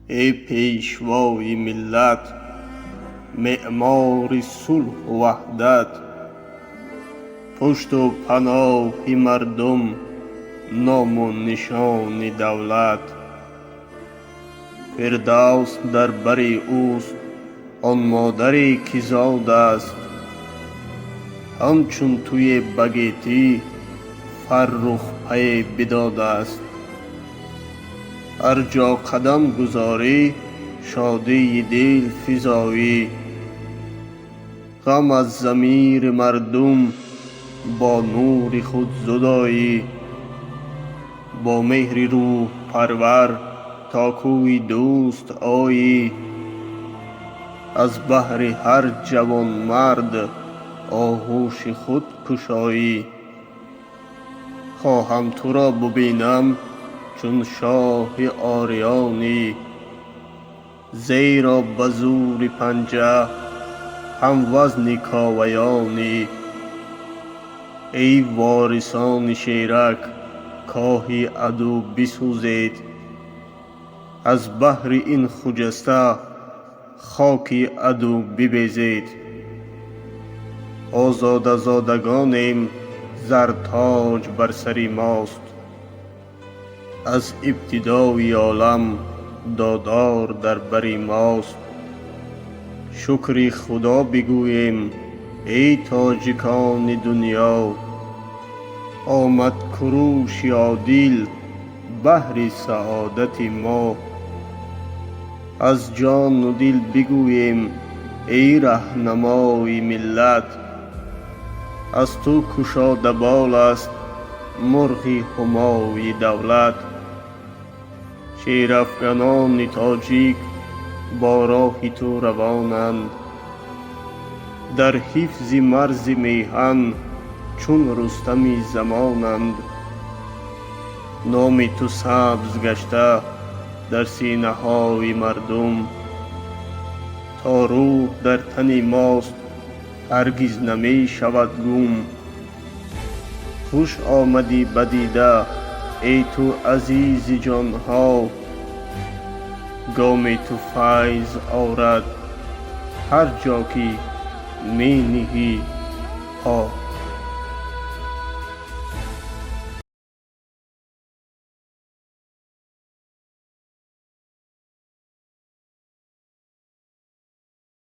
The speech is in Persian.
ای پیشوای ملت، معمار صلح و وحدت، پشت و پناه مردم، نام و نشان دولت. فردوس در بر اوست آن مادری که زاد است، همچون توی بگیتی فرخ پی بداد است. هر جا قدم گذاری شادی دل فزایی، غم از ضمیر مردم با نور خود زدایی. با مهر روح پرور تا کوی دوست آیی، از بهر هر جوان مرد آغوش خود گشایی. خواهم تو را ببینم چون شاه آریانی، زیرا به زور پنجه هم وزن کاویانی. ای وارثان شیرک کاه عدو بسوزید، از بهر این خجسته خاک عدو ببیزید. آزاده زادگانیم، زر تاج بر سر ماست، از ابتدای عالم دادار در بر ماست. شکر خدا بگوییم ای تاجکان دنیا، آمد کروش عادل بهر سعادت ما. از جان و دل بگوییم ای رهنمای ملت، از تو گشاده بال است مرغ همای دولت. شیرافگنان تاجیک با راه تو روانند، در حفظ مرز میهن چون رستم زمانند. نام تو سبز گشته در سینه های مردم، تا روح در تن ماست هرگز نمی شود گم. خوش آمدی بدیده ای تو عزیز جان ها، گام تو فیض آورد هر جا که می نهی پا.